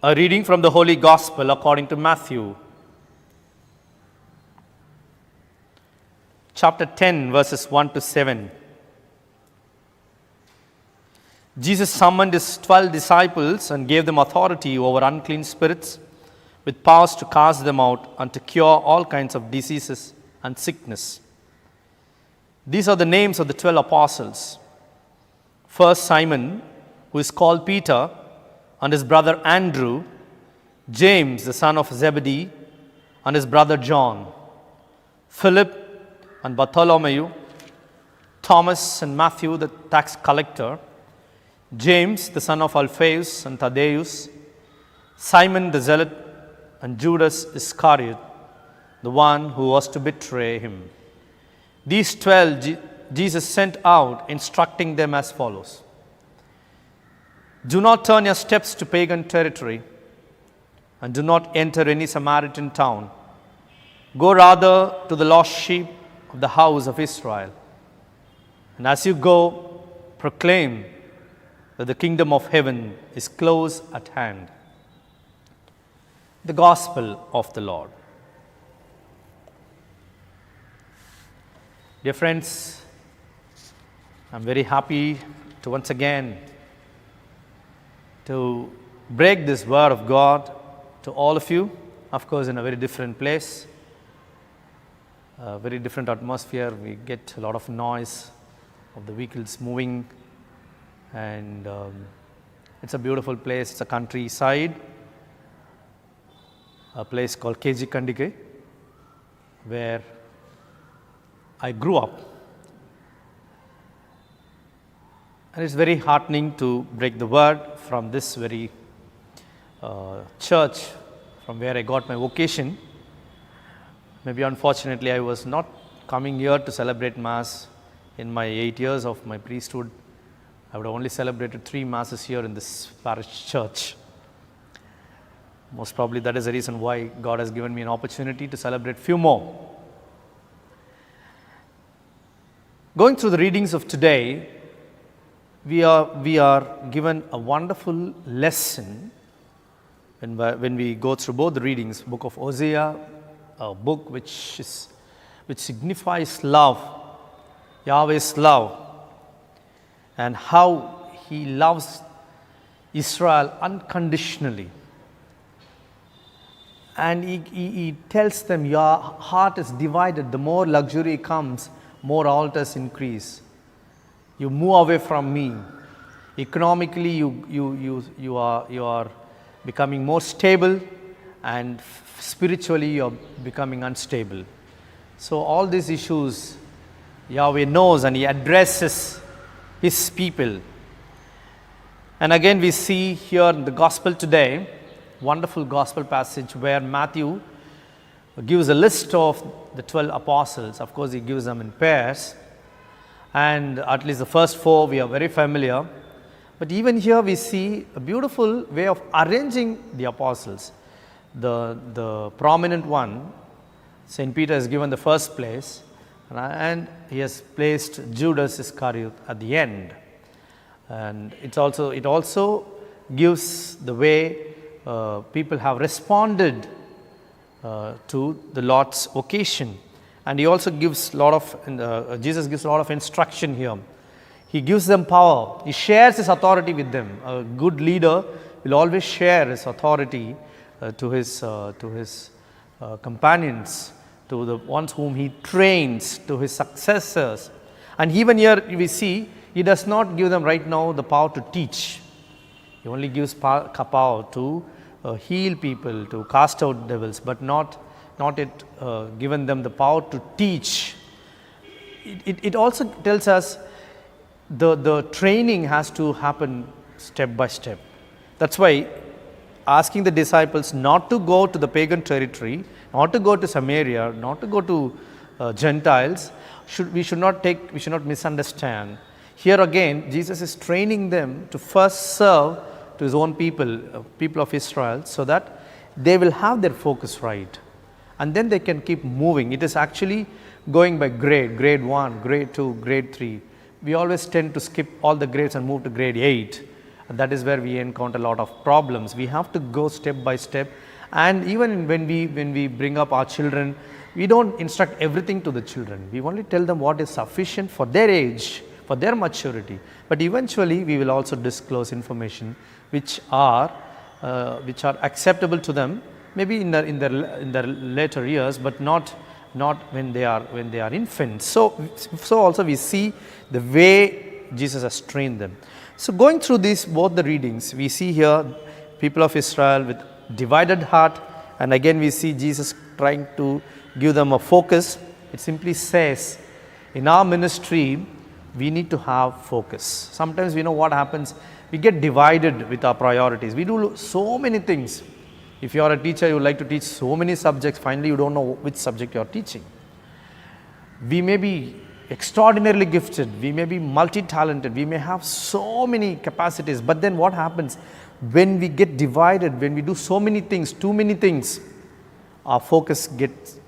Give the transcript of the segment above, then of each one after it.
A reading from the Holy Gospel according to Matthew. Chapter 10, verses 1 to 7. Jesus summoned his 12 disciples and gave them authority over unclean spirits, with powers to cast them out and to cure all kinds of diseases and sickness. These are the names of the 12 apostles. First, Simon, who is called Peter, and his brother Andrew, James, the son of Zebedee, and his brother John, Philip and Bartholomew, Thomas and Matthew, the tax collector, James, the son of Alphaeus and Thaddeus, Simon the zealot, and Judas Iscariot, the one who was to betray him. These 12 Jesus sent out, instructing them as follows. Do not turn your steps to pagan territory, and do not enter any Samaritan town. Go rather to the lost sheep of the house of Israel. And as you go, proclaim that the kingdom of heaven is close at hand. The Gospel of the Lord. Dear friends, I'm very happy to once again to break this word of God to all of you, of course in a very different place, a very different atmosphere. We get a lot of noise of the vehicles moving, and it's a beautiful place. It's a countryside, a place called KG Kandige, where I grew up. And it's very heartening to break the word from this very church from where I got my vocation. Maybe unfortunately I was not coming here to celebrate Mass in my 8 years of my priesthood. I would have only celebrated 3 Masses here in this parish church. Most probably that is the reason why God has given me an opportunity to celebrate few more. Going through the readings of today, we are given a wonderful lesson when we go through both the readings. Book of Hosea, a book which signifies love, Yahweh's love, and how He loves Israel unconditionally. And he tells them, your heart is divided. The more luxury comes, more altars increase. You move away from me. Economically, you are becoming more stable, and spiritually you are becoming unstable. So all these issues Yahweh knows, and He addresses His people. And again we see here in the Gospel today, wonderful Gospel passage where Matthew gives a list of the 12 apostles. Of course, he gives them in pairs. And at least the first 4 we are very familiar. But even here we see a beautiful way of arranging the apostles. The prominent one, St. Peter, is given the first place, and he has placed Judas Iscariot at the end. And it also gives the way people have responded to the Lord's occasion. And he also gives Jesus gives a lot of instruction here. He gives them power. He shares his authority with them. A good leader will always share his authority to his companions, to the ones whom he trains, to his successors. And even here we see he does not give them right now the power to teach. He only gives power to heal people, to cast out devils, but not yet given them the power to teach. It also tells us the training has to happen step by step. That's why asking the disciples not to go to the pagan territory, not to go to Samaria, not to go to Gentiles, we should not misunderstand. Here again, Jesus is training them to first serve to his own people of Israel, so that they will have their focus right. And then they can keep moving. It is actually going by grade 1, grade 2, grade 3. We always tend to skip all the grades and move to grade 8. And that is where we encounter a lot of problems. We have to go step by step, and even when we bring up our children, we don't instruct everything to the children. We only tell them what is sufficient for their age, for their maturity. But eventually we will also disclose information which are acceptable to them, maybe in their later years, but not when they are infants. So also we see the way Jesus has trained them. So going through both the readings, we see here people of Israel with divided heart, and again we see Jesus trying to give them a focus. It simply says, in our ministry, we need to have focus. Sometimes we know what happens, we get divided with our priorities. We do so many things. If you are a teacher, you would like to teach so many subjects, finally you don't know which subject you are teaching. We may be extraordinarily gifted, we may be multi-talented, we may have so many capacities, but then what happens when we get divided, when we do so many things, too many things, our focus gets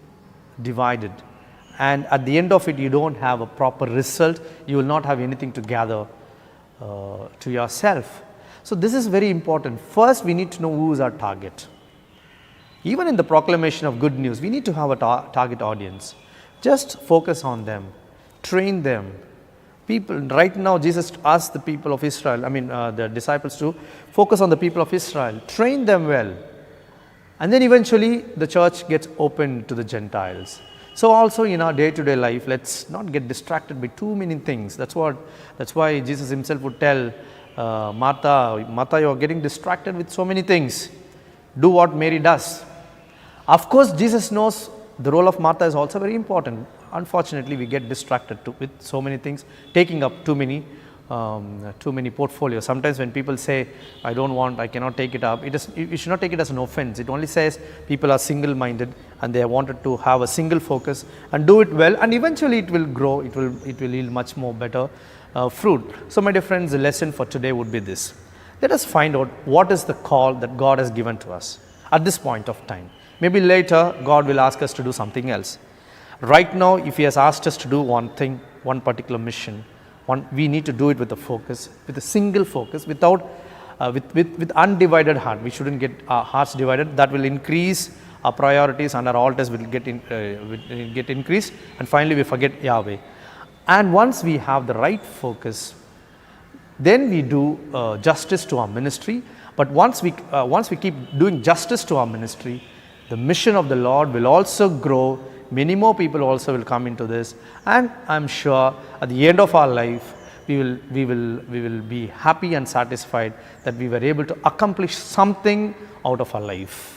divided, and at the end of it you don't have a proper result, you will not have anything to gather to yourself. So this is very important. First we need to know who is our target. Even in the proclamation of good news, we need to have a target audience. Just focus on them, train them. People, right now Jesus asked the people of Israel, the disciples to focus on the people of Israel, train them well, and then eventually the church gets open to the Gentiles. So also in our day-to-day life, let's not get distracted by too many things. That's why Jesus himself would tell Martha, you are getting distracted with so many things. Do what Mary does. Of course, Jesus knows the role of Martha is also very important. Unfortunately, we get distracted with so many things, taking up too many portfolios. Sometimes when people say, I cannot take it up, you should not take it as an offense. It only says people are single-minded and they wanted to have a single focus and do it well, and eventually it will grow, it will yield much more better fruit. So my dear friends, the lesson for today would be this. Let us find out what is the call that God has given to us at this point of time. Maybe later God will ask us to do something else. Right now, if He has asked us to do one thing, one particular mission, we need to do it with a focus, with a single focus, with undivided heart. We shouldn't get our hearts divided. That will increase our priorities and our altars will get increased, and finally we forget Yahweh. And once we have the right focus, then we do justice to our ministry. But once we keep doing justice to our ministry, the mission of the Lord will also grow. Many more people also will come into this, and I'm sure at the end of our life we will be happy and satisfied that we were able to accomplish something out of our life.